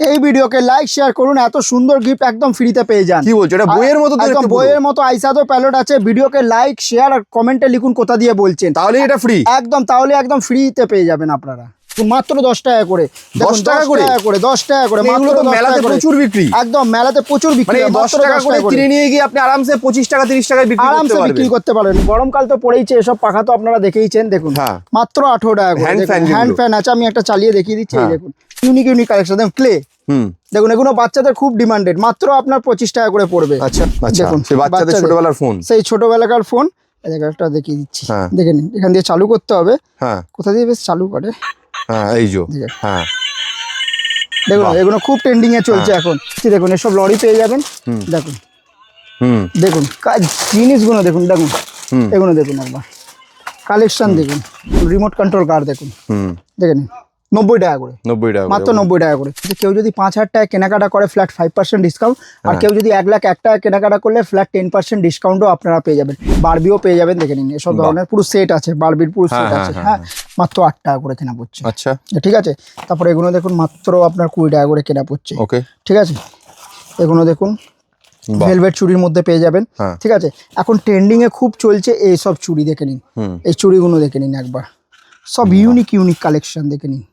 এই ভিডিওকে like share করুন, এত সুন্দর গিফট একদম ফ্রিতে পেয়ে যান। কি বলছো, এটা বইয়ের মতো? একদম বইয়ের মতো আইশ্যাডো প্যালেট আছে। ভিডিওকে লাইক শেয়ার আর কমেন্টে লিখুন কোথা দিয়ে বলছেন, তাহলে এটা ফ্রি। একদম, তাহলে একদম ফ্রিতে পেয়ে যাবেন আপনারা মাত্র 10 টাকা করে। 10 টাকা করে 10 টাকা করে এগুলো তো মেলাতে প্রচুর বিক্রি। একদম মেলাতে প্রচুর বিক্রি, মানে 10 টাকা করে কিনে নিয়ে গিয়ে আপনি আরামসে 25 টাকা 30 টাকায় বিক্রি করতে পারবেন। গরমকাল তো পড়েইছে, এসব পাখা তো আপনারা দেখেইছেন। দেখুন মাত্র 18 টাকা করে হ্যান্ড ফ্যান আছে। আমি একটা চালিয়ে দেখিয়ে দিচ্ছি। এই দেখুন ইউনিক ইউনিক কালেকশন, দেখুন ক্লে। দেখুন এগুলো বাচ্চাদের খুব ডিমান্ডেড, মাত্র আপনার 25 টাকা করে পড়বে। আচ্ছা দেখুন সেই বাচ্চাদের ছোটবেলার ফোন, সেই ছোটবেলাকার ফোন। একটা দেখিয়ে দিচ্ছি, দেখে নিন। এখান দিয়ে চালু করতে হবে। কোথা দিয়ে বেশ চালু করে, এই যে দেখুন এগুলো খুব ট্রেন্ডিং এ চলছে এখন। দেখুন এসব লরি পেয়ে যাবেন। দেখুন দেখুন জিনিসগুলো দেখুন, দেখুন এগুলো দেখুন একবার কালেকশন দেখুন। রিমোট কন্ট্রোল কার দেখুন, দেখে নিন 90 টাকা করে, 90 টাকা মাত্র 90 টাকা করে। কেউ যদি 5000 টাকা কেনাকাটা করে ফ্ল্যাট 5% ডিসকাউন্ট, আর কেউ যদি 1,01,000 টাকা কেনাকাটা করলে ফ্ল্যাট 10% ডিসকাউন্টও আপনারা পেয়ে যাবেন। বারবিও পেয়ে যাবেন, দেখে নিন এসব ধরনের পুরো সেট আছে, বারবির পুরো সেট আছে। হ্যাঁ, মাত্র 8 টাকা করে কেনা পড়ছে। আচ্ছা ঠিক আছে। তারপরে এগুলো দেখুন মাত্র আপনার 20 টাকা করে কেনা পড়ছে। ওকে, ঠিক আছে। এগুলো দেখুন ভেলভেট চুড়ির মধ্যে পেয়ে যাবেন। ঠিক আছে। এখন ট্রেন্ডিং এ খুব চলছে এই সব চুড়ি, দেখে নিন এই চুড়িগুলো দেখে নিন একবার। সব ইউনিক ইউনিক কালেকশন দেখে নিন।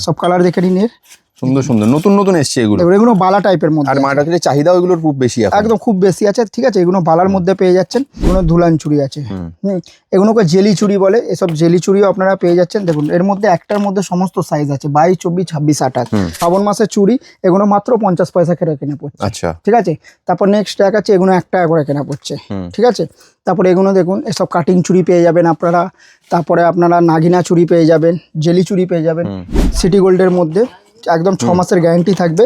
সব কালার দেখে নিন, এর সুন্দর সুন্দর নতুন নতুন এসছে এগুলো। এগুলো বালা টাইপের মধ্যে, আর মার্কেটে চাহিদা এগুলোর খুব বেশি, একদম খুব বেশি আছে। ঠিক আছে। এগুলো বালার মধ্যে পেয়ে যাচ্ছেন। এগুলো ধুলান চুড়ি আছে। এগুলোকে জেলি চুড়ি বলে। এসব জেলি চুড়িও আপনারা পেয়ে যাচ্ছেন। দেখুন এর মধ্যে একটার মধ্যে সমস্ত সাইজ আছে, 22, 24, 26, 28। শ্রাবণ মাসের চুড়ি, এগুলো মাত্র 50 পয়সা করে কেনা পড়ছে। আচ্ছা ঠিক আছে। তারপর নেক্সট ট্যাগ আছে, এগুলো 1 টাকা করে কেনা পড়ছে। ঠিক আছে। তারপরে এগুলো দেখুন এসব কাটিং চুড়ি পেয়ে যাবেন আপনারা। তারপরে আপনারা নাগিনা চুড়ি পেয়ে যাবেন, জেলি চুড়ি পেয়ে যাবেন সিটি গোল্ডের মধ্যে। একদম 6 মাসের গ্যারান্টি থাকবে।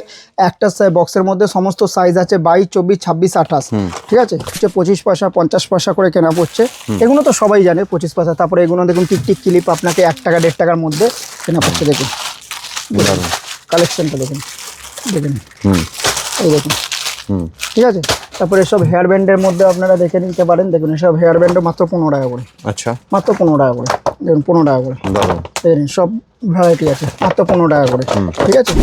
একটা বক্সের মধ্যে সমস্ত সাইজ আছে, 22, 24, 26, 28। ঠিক আছে। 25 পয়সা 50 পয়সা করে কেনা পড়ছে। এগুলো তো সবাই জানে 25 পয়সা। তারপরে এগুলো দেখুন টিকটিক ক্লিপ আপনাকে 1 টাকা 1.5 টাকার মধ্যে কেনা পড়ছে। দেখুন কালেকশনটা দেখুন, দেখুন এই দেখুন। ঠিক আছে। তারপরে এসব হেয়ার ব্যান্ডের মধ্যে আপনারা দেখে নিতে পারেন। দেখুন এসব হেয়ার ব্যান্ডও মাত্র 15 টাকা করে। আচ্ছা, মাত্র 15 টাকা করে। দেখুন 15 টাকা করে সব ভ্যারাইটি আছে, মাত্র 15 টাকা করে। ঠিক আছে।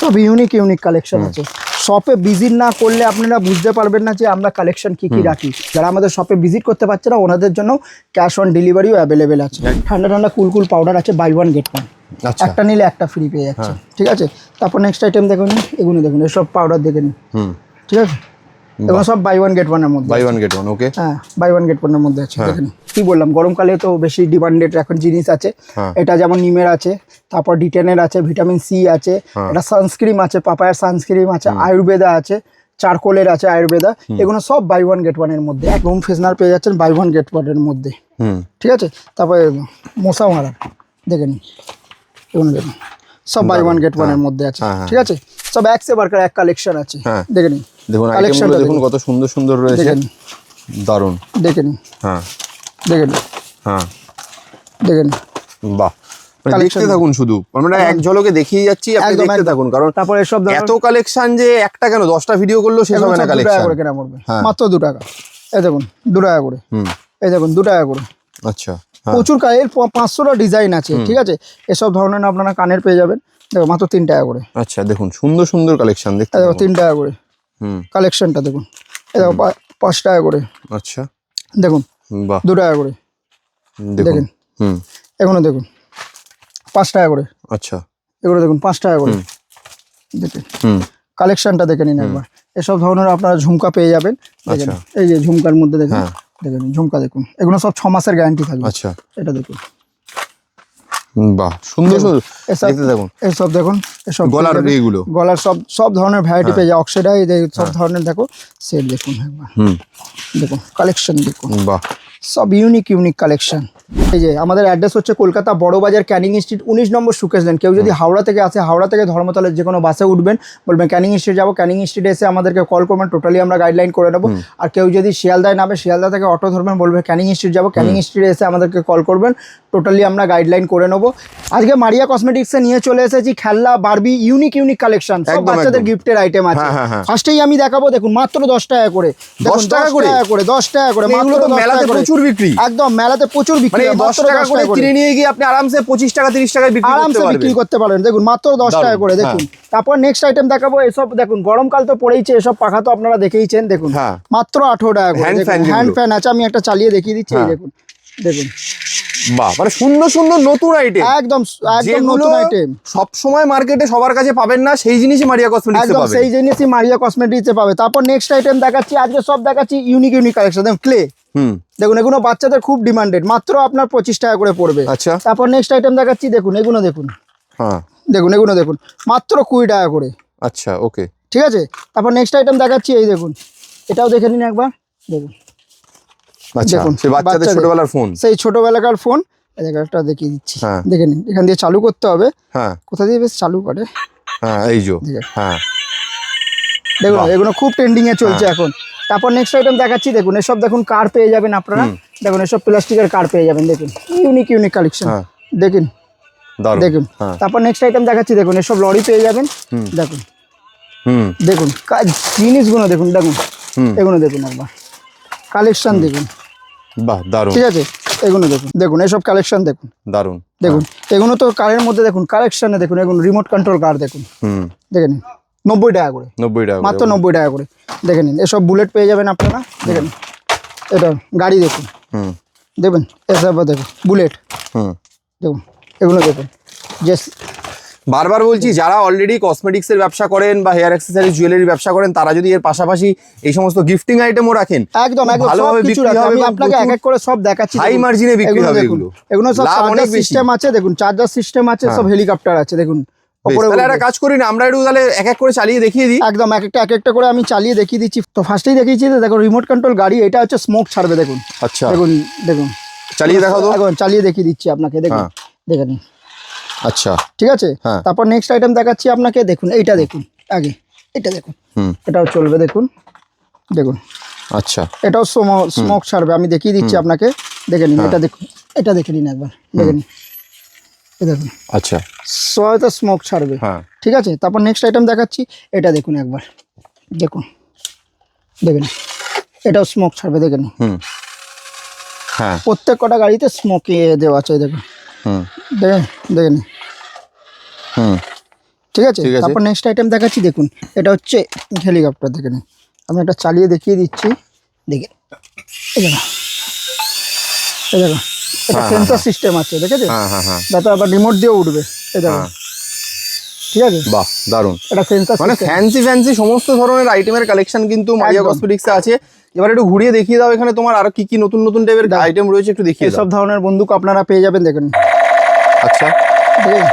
সব ইউনিক ইউনিক কালেকশন আছে। শপে ভিজিট না করলে আপনারা বুঝতে পারবেন না যে আমরা কালেকশন কি কি রাখি। যারা আমাদের শপে ভিজিট করতে পারছে না, ওনাদের জন্য ক্যাশ অন ডেলিভারিও অ্যাভেলেবেল আছে। ঠান্ডা ঠান্ডা কুল কুল পাউডার আছে, বাই 1 গেট 1। একটা নিলে একটা ফ্রি পেয়ে যাচ্ছে। ঠিক আছে। তারপর নেক্সট আইটেম দেখুন, এগুলো দেখুন এসব পাউডার দেখে নিন। ঠিক আছে। এগুলো সব বাই 1 গেট 1 এর মধ্যে, বাই 1 গেট 1। ওকে, হ্যাঁ বাই 1 গেট 1 এর মধ্যে আছে। দেখেন কি বললাম, গরমকালে তো বেশি ডিমান্ডেড এখন জিনিস আছে। এটা যেমন নিমের আছে, তারপর ডিটেনের আছে, ভিটামিন সি আছে, এটা সানস্ক্রিন আছে, পাপায়ার সানস্ক্রিন আছে, আয়ুর্বেদা আছে, চারকোলের আছে আয়ুর্বেদা। এগুলো সব বাই 1 গেট 1 এর মধ্যে। এক রুম ফ্রেশনার পেয়ে যাচ্ছেন বাই 1 গেট 1 এর মধ্যে। ঠিক আছে। তারপরে মশা মারার দেখে নিন, এগুলো দেখুন সব বাই 1 গেট 1 এর মধ্যে আছে। ঠিক আছে। সব এক সে বারকার এক কালেকশন আছে। দেখে নিন, দেখুন আইটেমগুলো দেখুন কত সুন্দর সুন্দর রয়েছে, দারুন। দেখে নিন, দেখে নিন, দেখে নিন। বাহ, দেখতে থাকুন শুধু, আমরা এক ঝলকে দেখিয়ে যাচ্ছি, আপনি দেখতে থাকুন। কারণ তারপরে সব এত কালেকশন যে একটা কেন 10টা ভিডিও করলেও শেষ হবে না কালেকশন। 2 টাকা করে কেনা পড়বে, মাত্র 2 টাকা। এই দেখুন 2 টাকা করে। এই দেখুন 2 টাকা করে। আচ্ছা, প্রচুর কালের 500টা ডিজাইন আছে। ঠিক আছে। এসব ধরনের আপনারা কানের পেয়ে যাবেন। দেখো মাত্র 3 টাকা করে। আচ্ছা, দেখুন সুন্দর সুন্দর কালেকশন দেখতে। দেখো 3 টাকা করে কালেকশনটা দেখুন। এই দেখো 5 টাকা করে। আচ্ছা, দেখুন 2 টাকা করে। দেখুন এগুলো দেখুন 5 টাকা করে। আচ্ছা, এগুলো দেখুন 5 টাকা করে। দেখুন কালেকশনটা দেখে নিন একবার। এসব ধরনের আপনারা ঝুমকা পেয়ে যাবেন। দেখেন এই যে ঝুমকার মধ্যে দেখুন, দেখুন ঝুমকা দেখুন। এগুলো সব 6 মাসের গ্যারান্টি থাকবে। আচ্ছা, এটা দেখুন। বাহ, সুন্দর সুন্দর দেখতে দেখুন। এসব দেখুন, এসব গলার এইগুলো, গলার সব ধরনের ভ্যারাইটি পেয়ে যায়। অক্সিডাই সব ধরনের দেখো সেট দেখুন একবার। দেখুন কালেকশন দেখুন। বাহ, সব ইউনিক ইউনিক কালেকশন। এই যে আমাদের অ্যাড্রেস হচ্ছে কলকাতা বড়বাজার ক্যানিং স্ট্রিট 19 নম্বর সুকেশ লেন। কেউ যদি হাওড়া থেকে আসে, হাওড়া থেকে ধর্মতলার যে কোনো বাসে উঠবেন, বলবেন ক্যানিং স্ট্রিট যাবো, ক্যানিং স্ট্রিটে এসে আমাদেরকে কল করবেন, টোটালি আমরা গাইডলাইন করে নেবো। আর কেউ যদি শিয়ালদায় নামে, শিয়ালদা থেকে অটো ধরবেন, বলবেন ক্যানিং স্ট্রিট যাবো, ক্যানিং স্ট্রিটে এসে আমাদেরকে কল করবেন, টোটালি আমরা গাইডলাইন করে নেবো। আজকে মারিয়া কসমেটিক্সে নিয়ে চলে এসেছি খেলনা, বারবি, ইউনিক ইউনিক কালেকশন, সব বাচ্চাদের গিফটের আইটেম আছে। ফার্স্টেই আমি দেখাবো, দেখুন মাত্র 10 টাকা করে। 10 টাকা করে, 10 টাকা করে, মাত্র মেলাতে প্রচুর বিক্রি। একদম মেলাতে প্রচুর বিক্রি, এই 10 টাকা করে কিনে নিয়ে গিয়ে আপনি আরামসে 25 টাকা 30 টাকায় বিক্রি করতে আরামসে পারবেন। বিক্রি করতে পারবেন। দেখুন মাত্র 10 টাকা করে দেখুন। তারপর নেক্সট আইটেম দেখাবো, এসব দেখুন গরমকাল তো পড়েইছে, এসব পাখা তো আপনারা দেখেইছেন। দেখুন মাত্র 18 টাকা করে হ্যান্ড ফ্যান আছে, আমি একটা চালিয়ে দেখিয়ে দিচ্ছি। এই দেখুন দেখুন, বাহ, মানে সুন্দর সুন্দর নতুন আইটেম, একদম একদম নতুন আইটেম। সব সময় মার্কেটে সবার কাছে পাবেন না, সেই জিনিসই মারিয়া কসমেটিক্সে একদম পাবেন। সেই জিনিসই মারিয়া কসমেটিক্সে পাবে। তারপর নেক্সট আইটেম দেখাচ্ছি, আজকে সব দেখাচ্ছি ইউনিক কালেকশন। দেখুন ক্লে, দেখুন এগুলো বাচ্চাদের খুব ডিমান্ডেড, মাত্র আপনার 25 টাকা করে পড়বে। আচ্ছা, তারপর নেক্সট আইটেম দেখাচ্ছি, দেখুন এগুলো দেখুন, দেখুন এগুলো দেখুন মাত্র 20 টাকা করে। আচ্ছা, ওকে, ঠিক আছে। তারপর নেক্সট আইটেম দেখাচ্ছি, এই দেখুন, এটাও দেখে নিন একবার। দেখুন, আচ্ছা, সেই বাচ্চাদের ছোটবেলার ফোন, সেই ছোটবেলাকার ফোন। একটা দেখিয়ে দিচ্ছি, দেখে নিন। এখান দিয়ে চালু করতে হবে। কোথা দিয়ে বেশ চালু করে, এই যে, দেখুন এগুলো খুব ট্রেন্ডিং এ চলছে এখন। তারপর নেক্সট আইটেম দেখাচ্ছি, দেখুন এসব দেখুন কার পেয়ে যাবেন আপনারা। দেখুন এসব প্লাস্টিকের কার পেয়ে যাবেন, দেখুন ইউনিক কালেকশন, দেখুন দেখুন। তারপর নেক্সট আইটেম দেখাচ্ছি, দেখুন এসব লরি পেয়ে যাবেন। দেখুন দেখুন জিনিসগুলো দেখুন, দেখুন এগুলো দেখুন একবার কালেকশন দেখুন, বাহ দারুণ। ঠিক আছে, এগুলো দেখুন, দেখুন এসব কালেকশন দেখুন, দারুণ। দেখুন এগুলো তো কারের মধ্যে দেখুন কালেকশনে দেখুন, এগুলো রিমোট কন্ট্রোল কার দেখুন, দেখে নিন 90 টাকা করে, 90 টাকা মাত্র 90 টাকা করে। দেখে নিন এসব বুলেট পেয়ে যাবেন আপনারা। দেখে নিন এটা গাড়ি দেখুন, দেখবেন এসব দেখুন বুলেট, দেখুন এগুলো দেখুন। যে বারবার বলছি, যারা অলরেডি কসমেটিক্স এর ব্যবসা করেন বা হেয়ার অ্যাক্সেসরিজ জুয়েলারি ব্যবসা করেন, তারা যদি এর পাশাপাশি এই সমস্ত গিফটিং আইটেমও রাখেন, একদম একদম ভালোভাবে বিক্রি হবে। আমি আপনাকে এক এক করে সব দেখাচ্ছি, হাই মার্জিনে বিক্রি হবে এগুলো। এগুলো সব চার্জার সিস্টেম আছে, দেখুন চার্জার সিস্টেম আছে, সব হেলিকপ্টার আছে। দেখুন তাহলে একটা কাজ করি না, আমরা একটু তাহলে এক এক করে চালিয়ে দেখিয়ে দিই। একদম এক একটা করে আমি চালিয়ে দেখিয়ে দিচ্ছি। তো ফার্স্টেই দেখিয়েছি, দেখো রিমোট কন্ট্রোল গাড়ি, এটা হচ্ছে স্মোক ছাড়বে। দেখুন, আচ্ছা, দেখুন দেখুন চালিয়ে দেখাও তো। এখন চালিয়ে দেখিয়ে দিচ্ছি আপনাকে, দেখুন দেখে নিন। আচ্ছা, ঠিক আছে। তারপর নেক্সট আইটেম দেখাচ্ছি আপনাকে, দেখুন এইটা দেখুন, আগে এটা দেখুন, এটাও চলবে। দেখুন দেখুন, আচ্ছা এটাও স্মোক ছাড়বে, আমি দেখিয়ে দিচ্ছি আপনাকে, দেখে নিন। এটা দেখুন, এটা দেখে নিন একবার, দেখে নিন, দেখুন আচ্ছা সহায়তা স্মোক ছাড়বে। ঠিক আছে। তারপর নেক্সট আইটেম দেখাচ্ছি, এটা দেখুন একবার, দেখুন দেখেন এটাও স্মোক ছাড়বে, দেখে নিন। প্রত্যেক কটা গাড়িতে স্মোক দেওয়া আছে, দেখুন দেখে নিন। ঠিক আছে। তারপর নেক্সট আইটেম দেখাচ্ছি, দেখুন এটা হচ্ছে হেলিকপ্টার, দেখে নিন। আমি একটা চালিয়ে দেখিয়ে দিচ্ছি, দেখে এই দেখো, এই দেখো এটা সেন্সর সিস্টেম আছে, দেখেছো? যাতে আবার রিমোট দিয়ে উঠবে, এই দেখো। ঠিক আছে, বাহ দারুণ। এটা সেন্সর, মানে ফ্যান্সি সমস্ত ধরনের আইটেমের কালেকশন কিন্তু মারিয়া কসমেটিক্সে আছে। এবার একটু ঘুরিয়ে দেখিয়ে দাও, এখানে তোমার আরো কি কি নতুন নতুন টাইপের আইটেম রয়েছে, একটু দেখিয়ে দাও। সব ধরনের বন্দুক আপনারা পেয়ে যাবেন, দেখুন। আচ্ছা, ঠিক আছে,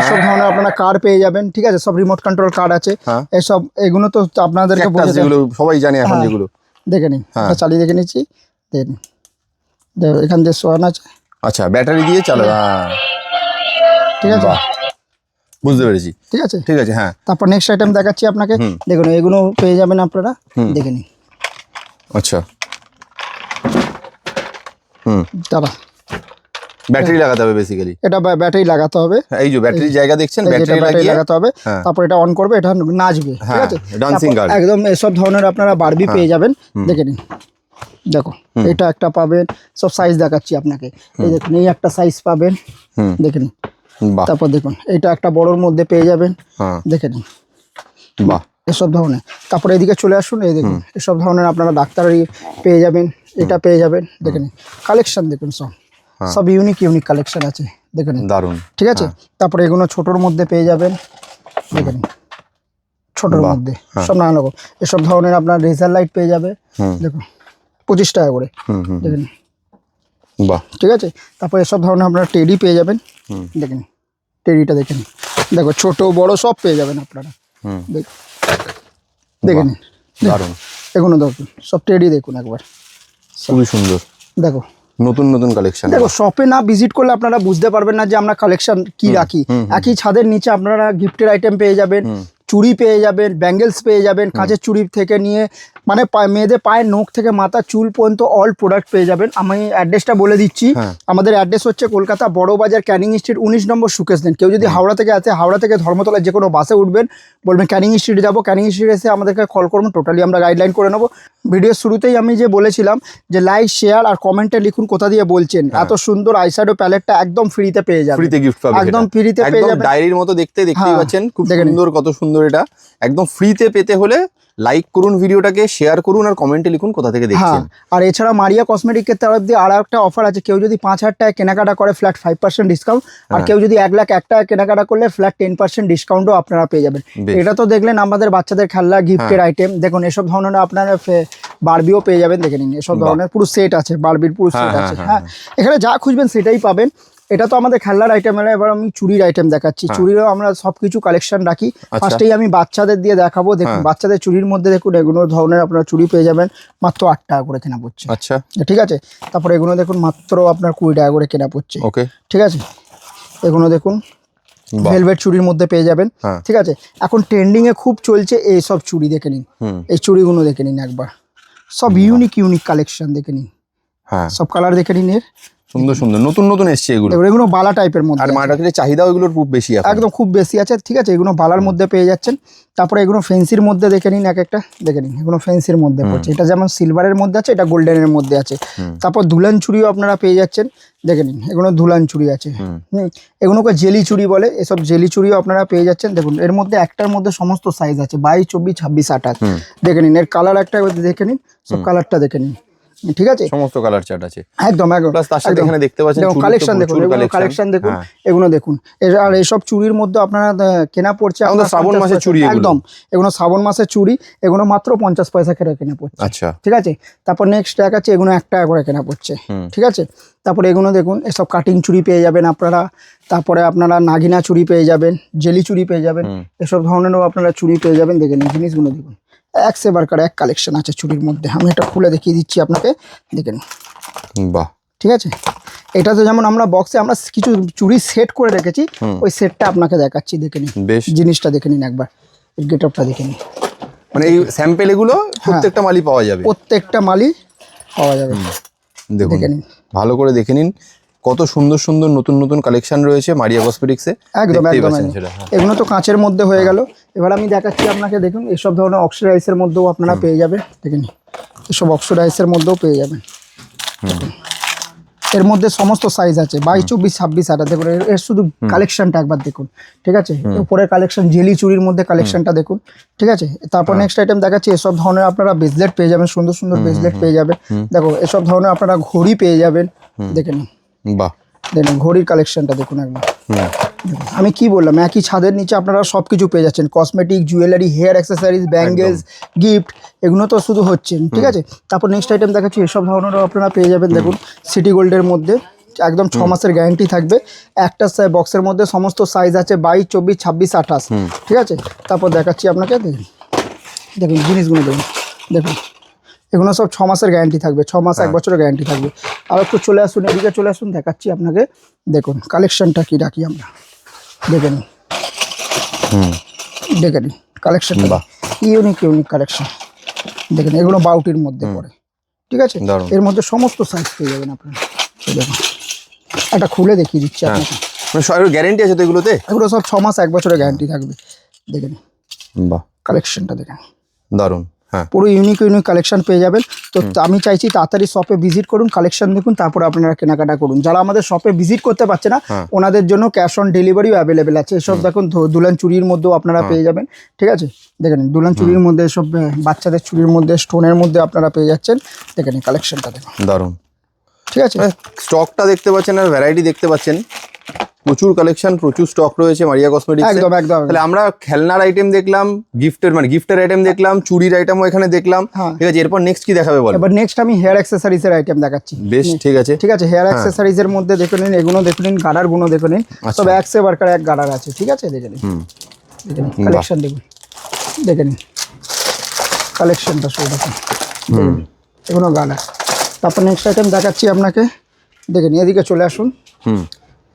এসব ধরনের আপনারা কার পেয়ে যাবেন। ঠিক আছে, সব রিমোট কন্ট্রোল কার আছে। এসব এগুলো তো আপনাদেরকে যেগুলো সবাই জানে এখন, যেগুলো দেখে নিন, চালিয়ে দেখে নিচ্ছি, দেখে নিন। এখান দিয়ে সোয়ান আছে, আচ্ছা ব্যাটারি দিয়ে চালাবে। ঠিক আছে, বুঝতে পেরেছি। ঠিক আছে, ঠিক আছে। তারপর নেক্সট আইটেম দেখাচ্ছি আপনাকে, দেখুন এগুলো পেয়ে যাবেন আপনারা, দেখে নিন। আচ্ছা, দাঁড়া, ব্যাটারি লাগাতে হবে বেসিক্যালি। এটা ব্যাটারি লাগাতে হবে। এই যে ব্যাটারির জায়গা দেখছেন, ব্যাটারি লাগাতে হবে। তারপর এটা অন করবে, এটা নাচবে। ঠিক আছে, ডান্সিং গার্ল একদম এসব ধরনের আপনারা বারবি পেয়ে যাবেন, দেখে নিন। দেখো এটা একটা পাবেন, সব সাইজ দেখাচ্ছি আপনাকে। এই দেখুন এই একটা সাইজ পাবেন, দেখে নিন। তারপর দেখুন এটা একটা বড়োর মধ্যে পেয়ে যাবেন, দেখে নিন। বাহ, এসব ধরনের। তারপরে এদিকে চলে আসুন, এই দেখুন এসব ধরনের আপনারা ডাক্তারি পেয়ে যাবেন, এটা পেয়ে যাবেন, দেখে নিন। কালেকশন দেখুন, সব ইউনিক কালেকশন আছে, দেখে নিন, দারুণ। ঠিক আছে। তারপরে এগুলো ছোটোর মধ্যে পেয়ে যাবেন, দেখে নিন, ছোটোর মধ্যে সব নানা রকম। এসব ধরনের আপনার রেজার লাইট পেয়ে যাবে, দেখুন 25 টাকা করে, দেখেন। বাহ, ঠিক আছে। তারপর এসব ধরনের আপনারা টেডি পেয়ে যাবেন, দেখেন টেডিটা দেখেন, দেখো ছোট বড় সব পেয়ে যাবেন আপনারা, দেখে নিন, দারুণ। এগুলো দেখুন সব টেডি, দেখুন একবার, খুবই সুন্দর। দেখো নতুন নতুন কালেকশন। দেখো শপে না ভিজিট করলে আপনারা বুঝতে পারবেন না যে আমরা কালেকশন কি রাখি। একই ছাদের নিচে আপনারা গিফটের আইটেম পেয়ে যাবেন, চুড়ি পেয়ে যাবেন, ব্যাঙ্গেলস পেয়ে যাবেন, কাঁচের চুড়ি থেকে নিয়ে মানে মেয়েদের পায়ের নখ থেকে মাথা চুল পর্যন্ত অল প্রোডাক্ট পেয়ে যাবেন। আমি অ্যাড্রেসটা বলে দিচ্ছি। আমাদের অ্যাড্রেস হচ্ছে কলকাতা বড় বাজার, ক্যানিং স্ট্রিট 19 নম্বর সুকেশ লেন। কেউ যদি হাওড়া থেকে আসে, হাওড়া থেকে ধর্মতলা যে কোনো বাসে উঠবেন, বলবেন ক্যানিং স্ট্রিটে যাবো, ক্যানিং স্ট্রিট এসে আমাদেরকে কল করবেন, টোটালি আমরা গাইডলাইন করে নেবো। ভিডিওর শুরুতেই আমি যে বলেছিলাম যে লাইক শেয়ার আর কমেন্টে লিখুন কোথা দিয়ে বলছেন। এত সুন্দর আইশ্যাডো প্যালেটটা একদম ফ্রিতে পেয়ে যাবেন, ফ্রিতে গিফট পাবেন, একদম ফ্রিতে পেয়ে যাবেন। ডায়েরির মতো দেখতেই পাচ্ছেন, খুব সুন্দর, কত সুন্দর এটা। একদম ফ্রিতে পেতে হলে লাইক করুন ভিডিওটাকে, শেয়ার করুন আর কমেন্টে লিখুন কোথা থেকে দেখছেন। আর এছাড়া মারিয়া কসমেটিকের তরফ দিয়ে আর একটা অফার আছে, কেউ যদি 5,000 টাকা কেনাকাটা করে ফ্ল্যাট 5% ডিসকাউন্ট, আর কেউ যদি 1,01,000 টাকা কেনাকাটা করলে ফ্ল্যাট 10% ডিসকাউন্টও আপনারা পেয়ে যাবেন। এটা তো দেখলেন আমাদের বাচ্চাদের খেলনা গিফটের আইটেম, দেখুন এসব ধরনের আপনারা বারবিও পেয়ে যাবেন, দেখে নিন এসব ধরনের পুরো সেট আছে, বারবির পুরো সেট আছে। হ্যাঁ, এখানে যা খুঁজবেন সেটাই পাবেন। এটা তো আমাদের খেলনার আইটেম, এবার আমি চুরির আইটেম দেখাচ্ছি। চুরিরও আমরা সবকিছু কালেকশন রাখি। ফার্স্টেই আমি বাচ্চাদের দিয়ে দেখাবো। দেখুন বাচ্চাদের চুরির মধ্যে দেখুন এগুলো ধরনের আপনার চুরি পেয়ে যাবেন মাত্র 8 টাকা করে কেনা পড়ছে। আচ্ছা, ঠিক আছে। তারপরে এগুলো দেখুন মাত্র আপনার 20 টাকা করে কেনা পড়ছে। ওকে, ঠিক আছে। এগুলো দেখুন ভেলভেট চুরির মধ্যে পেয়ে যাবেন। ঠিক আছে। এখন ট্রেন্ডিং এ খুব চলছে এই সব চুড়ি, দেখে নিন এই চুড়িগুলো দেখে নিন একবার, সব ইউনিক কালেকশন দেখে নিন। হ্যাঁ, সব কালার দেখে নিন, এর সুন্দর সুন্দর নতুন নতুন এসছে এগুলো। এগুলো বালা টাইপের মধ্যে, আর মার্কেটে চাহিদাও এগুলোর খুব বেশি, একদম খুব বেশি আছে। ঠিক আছে, এগুলো বালার মধ্যে পেয়ে যাচ্ছেন। তারপরে এগুলো ফেন্সির মধ্যে দেখে নিন, এক একটা দেখে নিন, এগুলো ফেন্সির মধ্যে পড়ছে। এটা যেমন সিলভারের মধ্যে আছে, এটা গোল্ডেনের মধ্যে আছে। তারপর দুলান চুড়িও আপনারা পেয়ে যাচ্ছেন, দেখে নিন এগুলো দুলান চুড়ি আছে। এগুলোকে জেলি চুড়ি বলে, এসব জেলি চুড়িও আপনারা পেয়ে যাচ্ছেন। দেখুন এর মধ্যে একটার মধ্যে সমস্ত সাইজ আছে, 22, 24, 26, 28। দেখে নিন এর কালার একটা দেখে নিন, সব কালারটা দেখে নিন। ঠিক আছে, সমস্ত কালার চার্ট আছে একদম একদম। প্লাস তার সাথে এখানে দেখতে পাচ্ছেন কালেকশন দেখুন, কালেকশন দেখুন এগুলো দেখুন। আর এইসব চুড়ির মধ্যে আপনারা কেনা পড়ছে শ্রাবণ মাসের চুড়ি, একদম এগুলো শ্রাবণ মাসের চুড়ি, এগুলো মাত্র 50 পয়সা করে কেনা পড়ছে। আচ্ছা, ঠিক আছে। তারপর নেক্সট এক আছে, এগুলো 1 টাকা করে কেনা পড়ছে। ঠিক আছে। তারপরে এগুলো দেখুন এসব কাটিং চুড়ি পেয়ে যাবেন আপনারা। তারপরে আপনারা নাগিনা চুড়ি পেয়ে যাবেন, জেলি চুড়ি পেয়ে যাবেন, এসব ধরনেরও আপনারা চুড়ি পেয়ে যাবেন। দেখে নিন জিনিসগুলো দেখুন, এক সে বারকার এক কালেকশন আছে চুড়ির মধ্যে। আমি এটা খুলে দেখিয়ে দিচ্ছি আপনাকে, দেখে নিন। বাহ, ঠিক আছে। এটা তো যেমন আমরা বক্সে আমরা কিছু চুড়ি সেট করে রেখেছি, ওই সেটটা আপনাকে দেখাচ্ছি, দেখে নিন জিনিসটা দেখে নিন একবার, গেট আপটা দেখে নিন। মানে এই স্যাম্পল এগুলো প্রত্যেকটা মালই পাওয়া যাবে, প্রত্যেকটা মালই পাওয়া যাবে। দেখে নিন, ভালো করে দেখে নিন কত সুন্দর সুন্দর নতুন নতুন কালেকশন রয়েছে মারিয়া কসমেটিক্সে। একদম একদম। এগুলো তো কাঁচের মধ্যে হয়ে গেল। এবার আমি দেখাচ্ছি আপনাকে, দেখুন এসব ধরনের অক্সিডাইজের মধ্যেও আপনারা পেয়ে যাবেন। দেখেন এসব অক্সিডাইজের মধ্যেও পেয়ে যাবেন। এর মধ্যে সমস্ত সাইজ আছে, 22, 24, 26, 28। দেখুন এর শুধু কালেকশনটা একবার দেখুন। ঠিক আছে। উপরের কালেকশন জেলি চুড়ির মধ্যে কালেকশনটা দেখুন। ঠিক আছে। তারপর নেক্সট আইটেম দেখাচ্ছি, এসব ধরনের আপনারা ব্রেসলেট পেয়ে যাবেন, সুন্দর সুন্দর ব্রেসলেট পেয়ে যাবেন। দেখো এসব ধরনের আপনারা ঘড়ি পেয়ে যাবেন। দেখে নিন, বাহ, দেখুন ঘড়ির কালেকশনটা দেখুন একবার। আমি কি বললাম, একই ছাদের নিচে আপনারা সবকিছু পেয়ে যাচ্ছেন, cosmetic, jewellery, hair accessories, bangles, gift, এগুলো তো শুধু হচ্ছে। ঠিক আছে। তারপর নেক্সট আইটেম দেখাচ্ছি, এসব ধরনেরও আপনারা পেয়ে যাবেন। দেখুন সিটি গোল্ডের মধ্যে একদম 6 মাসের গ্যারান্টি থাকবে। একটা বক্সের মধ্যে সমস্ত সাইজ আছে, 22, 24, 26, 28। ঠিক আছে। তারপর দেখাচ্ছি আপনাকে, দেখুন দেখুন জিনিসগুলো দেখুন, দেখুন এগুলো সব 6 মাসের গ্যারান্টি থাকবে, 6 মাস 1 বছরের গ্যারান্টি থাকবে। আর একটু চলে আসুন, এদিকে চলে আসুন, দেখাচ্ছি আপনাকে। দেখুন কালেকশনটা কি রাখি আমরা, দেখে নিন, দেখে নিন কালেকশনটা, ইউনিক কালেকশন। দেখেন এগুলো বাউটির মধ্যে পড়ে। ঠিক আছে। এর মধ্যে সমস্ত সাইজ পেয়ে যাবেন আপনারা। দেখুন একটা খুলে দেখিয়ে দিচ্ছি আপনাকে, গ্যারান্টি আছে তো এগুলোতে? এগুলো সব 6 মাস 1 বছরের গ্যারান্টি থাকবে। দেখে নিন, বাহ, কালেকশনটা দেখেন, দারুণ। পুরো ইউনিক কালেকশন পেয়ে যাবেন। তো আমি চাইছি তাড়াতাড়ি শপে ভিজিট করুন, কালেকশন দেখুন, তারপরে আপনারা কেনাকাটা করুন। যারা আমাদের শপে ভিজিট করতে পারছে না, ওনাদের জন্য ক্যাশ অন ডেলিভারিও অ্যাভেলেবেল আছে। এসব দেখুন দুলান চুড়ির মধ্যেও আপনারা পেয়ে যাবেন। ঠিক আছে। দেখেন দুলান চুড়ির মধ্যে, সব বাচ্চাদের চুড়ির মধ্যে, স্টোনের মধ্যে আপনারা পেয়ে যাচ্ছেন। দেখেন কালেকশনটা দেখুন, দারুণ। ঠিক আছে। স্টকটা দেখতে পাচ্ছেন আর ভ্যারাইটি দেখতে পাচ্ছেন, প্রচুর কালেকশন, প্রচুর স্টক রয়েছে মারিয়া কসমেটিক্স। একদম একদম। তাহলে আমরা খেলনার আইটেম দেখলাম, গিফটের আইটেম দেখলাম, চুড়ির আইটেমও এখানে দেখলাম। ঠিক আছে। এরপর নেক্সট কি দেখাবে বল? এবার নেক্সট আমি হেয়ার অ্যাক্সেসরিজ এর আইটেম দেখাচ্ছি। বেশ, ঠিক আছে। ঠিক আছে। হেয়ার অ্যাক্সেসরিজ এর মধ্যে দেখে নিন, এগুলো দেখে নিন, গাডার গুলো দেখে নিন, সব এক সে বারকার এক গাডার আছে। ঠিক আছে। দেখে নিন, দেখে নিন কালেকশন দেখুন, দেখে নিন কালেকশনটা শুরু দেখুন, এগুলো গাডার। তারপর নেক্সট আইটেম দেখাচ্ছি আপনাকে, দেখে নিন, এদিকে চলে আসুন।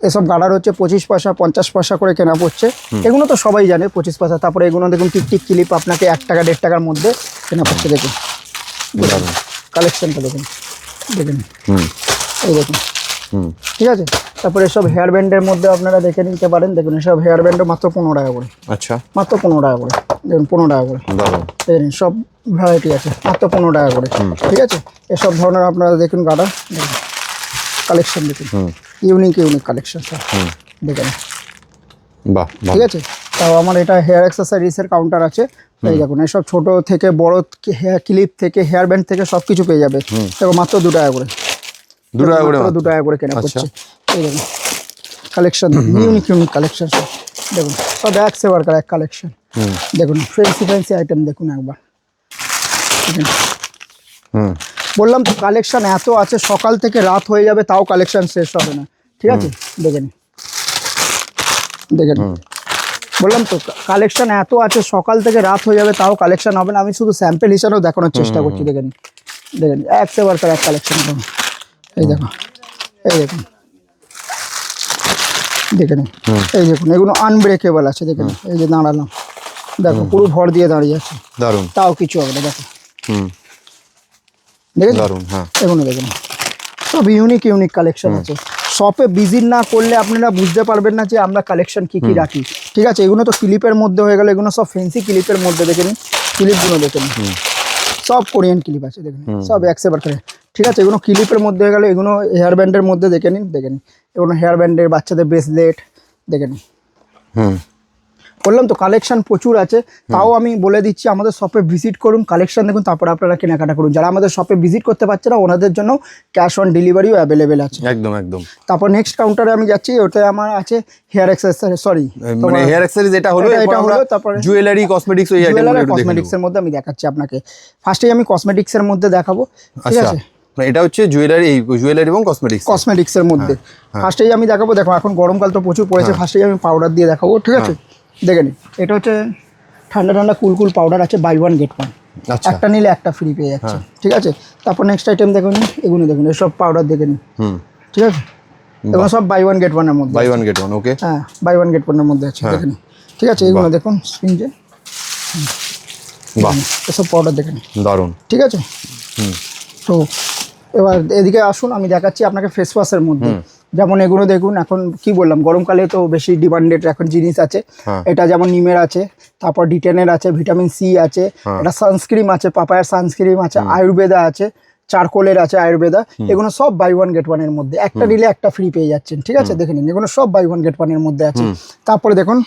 এসব গাডার হচ্ছে 25 পয়সা 50 পয়সা করে কেনা পড়ছে। এগুলো তো সবাই জানে 25 পয়সা। তারপরে এগুলো দেখুন টিকটিক ক্লিপ আপনাকে 1 টাকা 1.5 টাকার মধ্যে কেনা পড়ছে। দেখুন কালেকশনটা দেখুন, দেখুন এই দেখুন। ঠিক আছে। তারপরে এসব হেয়ার ব্যান্ডের মধ্যে আপনারা দেখে নিতে পারেন। দেখুন এসব হেয়ার ব্যান্ডও মাত্র 15 টাকা করে। আচ্ছা, মাত্র 15 টাকা করে। দেখুন 15 টাকা করে, দেখুন সব ভ্যারাইটি আছে মাত্র 15 টাকা করে, ঠিক আছে। এসব ধরনের আপনারা দেখুন গার্ডার, দেখুন কালেকশন দেখুন, ইউনিক কালেকশন সব দেখেন, বাহ, ঠিক আছে। তাও আমার এটা হেয়ার অ্যাক্সেসরিজের কাউন্টার আছে, এই দেখুন এসব ছোট থেকে বড় হেয়ার ক্লিপ থেকে হেয়ার ব্যান্ড থেকে সব কিছু পেয়ে যাবে, দেখো মাত্র 2 টাকা করে, 2 টাকা করে, 2 টাকা করে কেনা করছে। এই দেখুন কালেকশন, ইউনিক কালেকশন সব দেখুন, সব এক সে ওয়ার্কার এক কালেকশন, দেখুন ফ্যান্সি আইটেম দেখুন একবার, বললাম তো কালেকশন এত আছে, সকাল থেকে রাত হয়ে যাবে তাও কালেকশন শেষ হবে না, ঠিক আছে। দেখেন বললাম তো কালেকশন এত আছে, সকাল থেকে রাত হয়ে যাবে তাও কালেকশন হবে না। আমি শুধু স্যাম্পল হিসাবেও দেখানোর চেষ্টা করছি। দেখেন এক সে ওয়ার্কার এক কালেকশন, এই দেখুন, এই দেখুন, দেখেন এই দেখুন, এগুলো আনব্রেকেবল আছে, দেখেন এই যে দাঁড়ালাম, দেখো পুরো ভর দিয়ে দাঁড়িয়ে আছে, দারুন, তাও কিছু হবে না, দেখো দেখেন দারুন। হ্যাঁ, এগুলো দেখুন সব ইউনিক কালেকশন আছে। শপে ভিজিট না করলে আপনারা বুঝতে পারবেন না যে আমরা কালেকশন কি রাখি, ঠিক আছে। এগুলো তো ক্লিপের মধ্যে হয়ে গেল, এগুলো সব ফ্যান্সি ক্লিপের মধ্যে, দেখেন ক্লিপগুলো দেখেন, সব কোরিয়ান ক্লিপ আছে, দেখেন সব একসেবার করে, ঠিক আছে। এগুলো ক্লিপের মধ্যে হয়ে গেল, এগুলো হেয়ার ব্যান্ডের মধ্যে দেখে নিন, এগুলো হেয়ার ব্যান্ডের, বাচ্চাদের ব্রেসলেট, দেখে নিন। বললাম তো কালেকশন প্রচুর আছে, তাও আমি বলে দিচ্ছি আমাদের শপে ভিজিট করুন, কালেকশন দেখুন, তারপর আপনারা কেনাকাটা করুন। যারা আমাদের শপে ভিজিট করতে পারছে না ওনাদের জন্য ক্যাশ অন ডেলিভারিও অ্যাভেলেবেল আছে, একদম একদম। তারপর নেক্সট কাউন্টারে আমি যাচ্ছি, ওটা আমার আছে হেয়ার অ্যাক্সেসরি, সরি মানে হেয়ার অ্যাক্সেসরিজ এটা হলো, তারপরে জুয়েলারি কসমেটিক্স, ওই আইটেমগুলো একটু দেখে কসমেটিক্সের মধ্যে আমি দেখাচ্ছি আপনাকে। ফার্স্টেই আমি কসমেটিক্সের মধ্যে দেখাবো, ঠিক আছে। এটা হচ্ছে জুয়েলারি এবং কসমেটিক্সের মধ্যে ফার্স্টেই আমি দেখাবো। দেখো এখন গরমকাল তো প্রচুর পড়েছে, ফার্স্টেই আমি পাউডার দিয়ে দেখাবো, ঠিক আছে। দেখে নিন, এটা হচ্ছে ঠান্ডা কুল পাউডার আছে, বাই 1 get 1, একটা নিলে একটা ফ্রি পেয়ে যাচ্ছে, ঠিক আছে। তারপর নেক্সট আইটেম দেখুন, এগুলো দেখুন, এসব পাউডার দেখে নিন, ঠিক আছে। এগুলো সব বাই 1 get 1 এর মধ্যে, বাই 1 get 1, ওকে, হ্যাঁ বাই 1 get 1 এর মধ্যে আছে, দেখে নিন, ঠিক আছে। এগুলো দেখুন স্প্রিঞ্জে, বাহ, এসব পাউডার দেখে নিন, দারুন, ঠিক আছে। তো এবার এদিকে আসুন, আমি দেখাচ্ছি আপনাকে ফেস ওয়াশের মধ্যে। যেমন এগুলো দেখুন, এখন কি বললাম, গরমকালে তো বেশি ডিমান্ডেড এখন জিনিস আছে। এটা যেমন নিমের আছে, তারপর ডিটেনের আছে, ভিটামিন সি আছে, এটা সানস্ক্রিম আছে, পাপায়ার সানস্ক্রিম আছে, আয়ুর্বেদা আছে, চারকোলের আছে আয়ুর্বেদা। এগুলো সব বাই 1 get 1 এর মধ্যে, একটা নিলে একটা ফ্রি পেয়ে যাচ্ছেন, ঠিক আছে। দেখে নিন, এগুলো সব বাই 1 get 1 এর মধ্যে আছে। তারপরে দেখুন,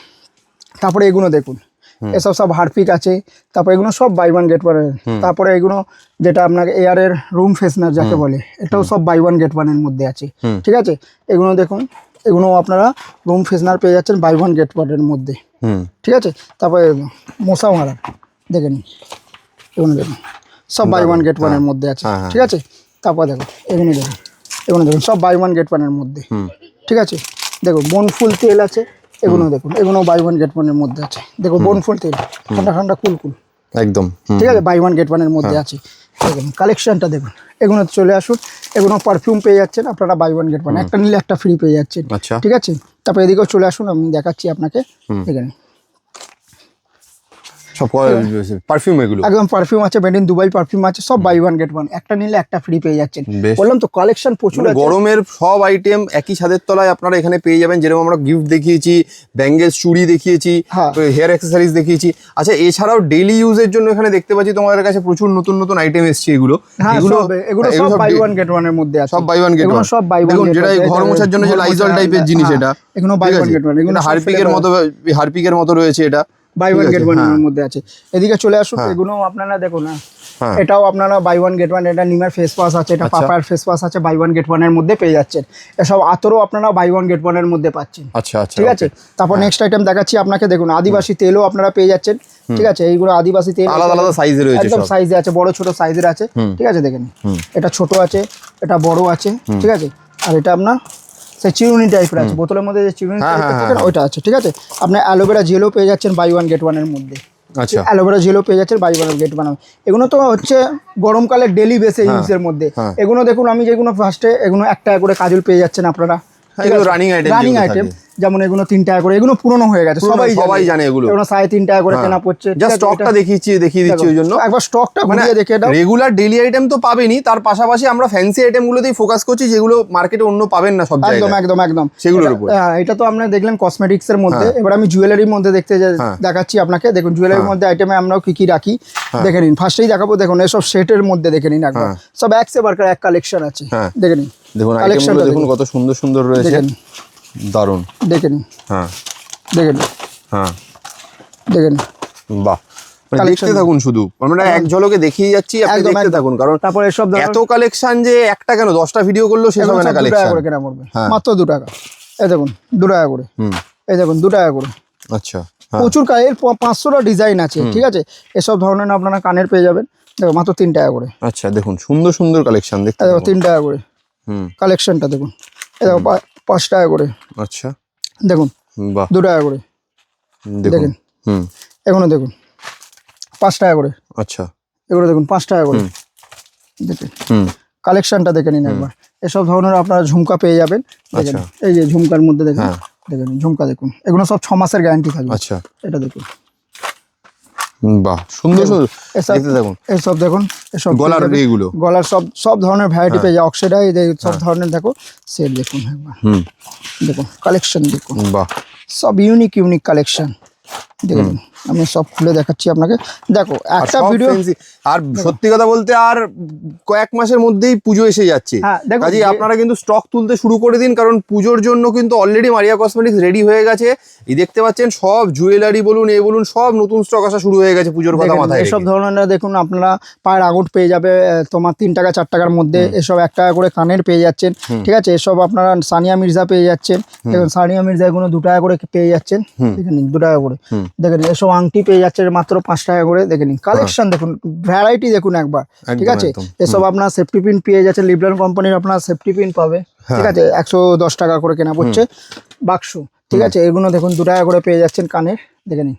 তারপরে এগুলো দেখুন, এসব সব হারপিক আছে, তারপরে এগুলো সব বাই 1 get 1 এর। তারপরে এগুলো যেটা আপনাকে এয়ারের রুম ফ্রেশনার যাকে বলে, এটাও সব বাই 1 get 1 এর মধ্যে আছে, ঠিক আছে। এগুলো দেখুন, এগুলো আপনারা রুম ফ্রেশনার পেয়ে যাচ্ছেন বাই 1 get 1 এর মধ্যে, ঠিক আছে। তারপরে মশা মারার দেখে নিন, এগুলো দেখুন সব বাই 1 get 1 এর মধ্যে আছে, ঠিক আছে। তারপর দেখো এগুলো দেখুন সব বাই 1 get 1 এর মধ্যে, ঠিক আছে। দেখো বনফুল তেল আছে, এগুলো দেখুন, এগুলো বাই 1 get 1 এর মধ্যে আছে। দেখো বনফুল তেল, ঠান্ডা কুল একদম, ঠিক আছে, বাই 1 get 1 এর মধ্যে আছে। দেখুন কালেকশনটা দেখুন, এগুলো চলে আসুন, এগুলো পারফিউম পেয়ে যাচ্ছেন আপনারা বাই 1 get 1, একটা নিলে একটা ফ্রি পেয়ে যাচ্ছেন, ঠিক আছে। তারপর এদিকেও চলে আসুন, আমি দেখাচ্ছি আপনাকে, এখানে সব পারফিউম, এগুলো একদম পারফিউম আছে, মেড ইন দুবাই পারফিউম আছে, সব বাই 1 get 1, একটা নিলে একটা ফ্রি পেয়ে যাচ্ছেন। বললাম তো কালেকশন প্রচুর আছে, গরমের সব আইটেম একই ছাদের তলায় আপনারা এখানে পেয়ে যাবেন। যেরকম আমরা গিফট দেখিয়েছি, ব্যাঙ্গেলস, চুড়ি দেখিয়েছি, হেয়ার অ্যাক্সেসরিজ দেখিয়েছি। আচ্ছা, এছাড়াও ডেইলি ইউজের জন্য এখানে দেখতে পাচ্ছি তোমাদের কাছে প্রচুর নতুন আইটেম এসছে। এগুলো সব বাই 1 get 1 এর মধ্যে আছে, সব বাই 1 get 1, সব বাই 1 get 1, যেটা ঘর মোছার জন্য যে লাইজল টাইপের জিনিস, এটা এগুলো বাই 1 get 1, এগুলো হারপিকের মতো রয়েছে, এটা বাই 1 get 1 এর মধ্যে আছে। এদিকে চলে আসুন, এগুলো আপনারা দেখুন, এটাও আপনারা বাই 1 get 1, এটা নিমের ফেস ওয়াশ আছে, এটা পাপায়ার ফেস ওয়াশ আছে, বাই 1 get 1 এর মধ্যে পেয়ে যাচ্ছেন। এসব আতরও আপনারা বাই 1 get 1 এর মধ্যে পাচ্ছেন, আচ্ছা, ঠিক আছে। তারপর নেক্সট আইটেম দেখাচ্ছি আপনাকে, দেখুন আদিবাসী তেলও আপনারা পেয়ে যাচ্ছেন, ঠিক আছে। এইগুলো আদিবাসী তেল আলাদা সাইজে রয়েছে, একদম সাইজে আছে, বড় ছোট সাইজের আছে, ঠিক আছে। দেখেন এটা ছোট আছে, এটা বড় আছে, ঠিক আছে। আর এটা আপনার সেই চিরুনি টাইপের আছে, বোতলের মধ্যে যে চিরুনি টাইপের থাকে না, ওইটা আছে, ঠিক আছে। আপনি অ্যালোভেরা জেলও পেয়ে যাচ্ছেন বাই 1 get 1 এর মধ্যে, আচ্ছা। অ্যালোভেরা জেলও পেয়ে যাচ্ছেন বাই 1 get 1। এগুলো তো হচ্ছে গরমকালে ডেলি বেসে ইউজের মধ্যে। এগুলো দেখুন, আমি যেগুলো ফার্স্টে, এগুলো 1 টাকা করে কাজল পেয়ে যাচ্ছেন আপনারা, রানিং আইটেম। যেমন এগুলো 3 টাকা করে, এগুলো পুরনো হয়ে গেছে, সবাই জানে এগুলো 3.5 টাকা করে কেনা পড়ছে। জাস্ট স্টকটা দেখিয়ে দিচ্ছি ওই জন্য একবার স্টকটা ঘুরিয়ে দেখে দাও। রেগুলার ডেইলি আইটেম তো পাবেনি, তার পাশাপাশি আমরা ফ্যান্সি আইটেম গুলোতেই ফোকাস করছি, যেগুলো মার্কেটে অন্য পাবেন না সব জায়গায়। একদম সেগুলোর উপর। এটা তো আপনারা দেখলেন কসমেটিক্স এর মধ্যে। এবার আমি জুয়েলারির মধ্যে দেখাচ্ছি আপনাকে। দেখুন জুয়েলারির মধ্যে আইটেমে আমরাও কি রাখি দেখে নিন। ফার্স্টেই দেখাবো, দেখুন এসব সেটের মধ্যে দেখে নিন একবার, সব এক সে বারকার এক কালেকশন আছে, দেখে নিন। দেখুন আইটেমগুলো দেখুন কত সুন্দর সুন্দর রয়েছে, দারুন, দেখে নিন। দেখে নিন, দেখে নিন, বাহ। দেখতে থাকুন, শুধু আমরা এক ঝলকে দেখিয়ে যাচ্ছি, আপনি দেখতে থাকুন, কারণ তারপরে সব এত কালেকশন যে একটা কেন 10টা ভিডিও করলেও শেষ হবে না। কালেকশন করে কেনা পড়বে মাত্র 2 টাকা। এই দেখুন 2 টাকা করে, এই দেখুন 2 টাকা করে। আচ্ছা, প্রচুর কালের 500টা ডিজাইন আছে, ঠিক আছে। এসব ধরনের আপনারা কানের পেয়ে যাবেন, দেখো মাত্র 3 টাকা করে। আচ্ছা, দেখুন সুন্দর সুন্দর কালেকশন দেখতে, দেখো 3 টাকা করে কালেকশনটা দেখুন। এই দেখো 5 টাকা করে। আচ্ছা, দেখুন 2 টাকা করে দেখেন। এগুলো দেখুন 5 টাকা করে। আচ্ছা, এগুলো দেখুন 5 টাকা করে। দেখেন কালেকশনটা দেখে নিন একবার। এসব ধরনের আপনারা ঝুমকা পেয়ে যাবেন। দেখেন এই যে ঝুমকার মধ্যে দেখেন, দেখেন ঝুমকা দেখুন, এগুলো সব 6 মাসের গ্যারান্টি থাকবে। আচ্ছা, এটা দেখুন, বাহ, সুন্দর সুন্দর দেখতে দেখুন। এসব দেখুন, এসব গলার সব ধরনের ভ্যারাইটি পেয়ে যায়। অক্সিডাইজ সব ধরনের দেখো সেট দেখুন একবার। দেখুন কালেকশন দেখুন, বাহ, সব ইউনিক কালেকশন। দেখুন আমি সব খুলে দেখাচ্ছি আপনাকে। দেখো একটা ভিডিও, আর সত্যি কথা বলতে আর কয়েক মাসের মধ্যেই পুজো এসে যাচ্ছে, কাজেই আপনারা কিন্তু স্টক তুলতে শুরু করে দিন, কারণ পুজোর জন্য কিন্তু অলরেডি মারিয়া কসমেটিক্স রেডি হয়ে গেছে। এই দেখতে পাচ্ছেন সব জুয়েলারি বলুন বলুন সব নতুন স্টক আসা শুরু হয়ে গেছে পুজোর কথা মাথায় রেখে। এসব ধরনের দেখুন আপনারা পায়ের আঙুঠ পেয়ে যাবে তোমার 3 টাকা 4 টাকার মধ্যে। এসব 1 টাকা করে কানের পেয়ে যাচ্ছেন, ঠিক আছে। এসব আপনারা সানিয়া মির্জা পেয়ে যাচ্ছেন, দেখুন সানিয়া মির্জা এগুলো 2 টাকা করে পেয়ে যাচ্ছেন, দেখেন 2 টাকা করে। দেখেন এসব আংটি পেয়ে যাচ্ছে মাত্র 5 টাকা করে। দেখে নিন কালেকশন দেখুন, ভ্যারাইটি দেখুন একবার, ঠিক আছে। এসব আপনার সেফটি পিন পেয়ে যাচ্ছে, লিবলান কোম্পানির আপনার সেফটি পিন পাবে, ঠিক আছে। 110 টাকা করে কেনা পড়ছে বাক্স, ঠিক আছে। এগুলো দেখুন 2 টাকা করে পেয়ে যাচ্ছেন কানের, দেখে নিন।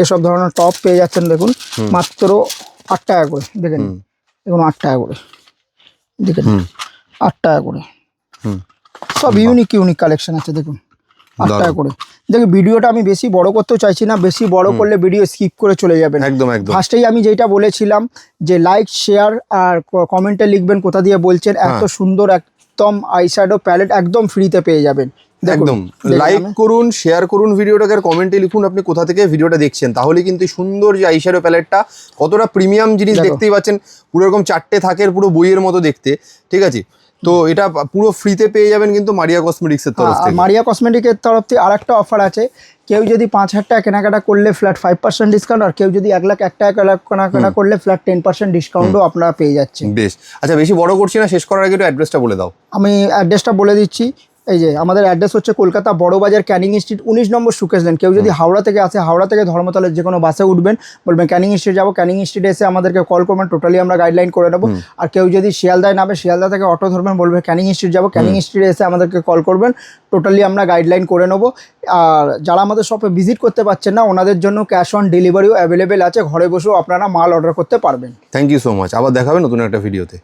এসব ধরনের টপ পেয়ে যাচ্ছেন দেখুন মাত্র 8 টাকা করে, দেখে নিন। এগুলো 8 টাকা করে, দেখে নিন 8 টাকা করে। সব ইউনিক কালেকশন আছে দেখুন, 8 টাকা করে। দেখুন ভিডিওটা আমি বেশি বড় করতেও চাইছি না, বেশি বড় করলে ভিডিও স্কিপ করে চলে যাবেন। একদম ফার্স্টেই আমি যেটা বলেছিলাম যে লাইক শেয়ার আর কমেন্টে লিখবেন কোথা দিয়ে বলছেন। এত সুন্দর একদম আইশ্যাডো প্যালেট একদম ফ্রিতে পেয়ে যাবেন। একদম লাইক করুন, শেয়ার করুন ভিডিওটাকে, আর কমেন্টে লিখুন আপনি কোথা থেকে ভিডিওটা দেখছেন, তাহলে কিন্তু সুন্দর যে আইশ্যাডো প্যালেটটা কতটা প্রিমিয়াম জিনিস দেখতেই পাচ্ছেন। পুরো এরকম 4টে থাকের পুরো বইয়ের মতো দেখতে, ঠিক আছে। তো এটা পুরো ফ্রিতে পেয়ে যাবেন কিন্তু মারিয়া কসমেটিক্সের তরফ থেকে। মারিয়া কসমেটিক্সের তরফ থেকে আরেকটা অফার আছে। কেউ যদি 5,000 টাকা কেনাকাটা করলে ফ্ল্যাট 5% ডিসকাউন্ট, আর কেউ যদি 1,01,000 টাকা কেনাকাটা করলে ফ্ল্যাট 10% ডিসকাউন্টও আপনারা পেয়ে যাচ্ছেন। বেশ, আচ্ছা বেশি বড় করছি না, শেষ করার আগে একটু অ্যাড্রেসটা বলে দাও। আমি অ্যাড্রেসটা বলে দিচ্ছি। এই যে আমাদের অ্যাড্রেস হচ্ছে কলকাতা বড়বাজার ক্যানিং স্ট্রিট 19 নম্বর সুকেশ লেন। কেউ যদি হাওড়া থেকে আসে, হাওড়া থেকে ধর্মতলার যে কোনো বাসে উঠবেন, বলবেন ক্যানিং স্ট্রিট যাবো, ক্যানিং স্ট্রিটে এসে আমাদেরকে কল করবেন, টোটালি আমরা গাইডলাইন করে নেবো। আর কেউ যদি শিয়ালদায় নামে, শিয়ালদা থেকে অটো ধরবেন, বলবেন ক্যানিং স্ট্রিট যাবো, ক্যানিং স্ট্রিটে এসে আমাদেরকে কল করবেন, টোটালি আমরা গাইডলাইন করে নেবো। আর যারা আমাদের শপে ভিজিট করতে পারছেন না, ওনাদের জন্য ক্যাশ অন ডেলিভারিও অ্যাভেলেবেল আছে, ঘরে বসেও আপনারা মাল অর্ডার করতে পারবেন। থ্যাংক ইউ সো মাচ, আবার দেখাবেন নতুন একটা ভিডিওতে।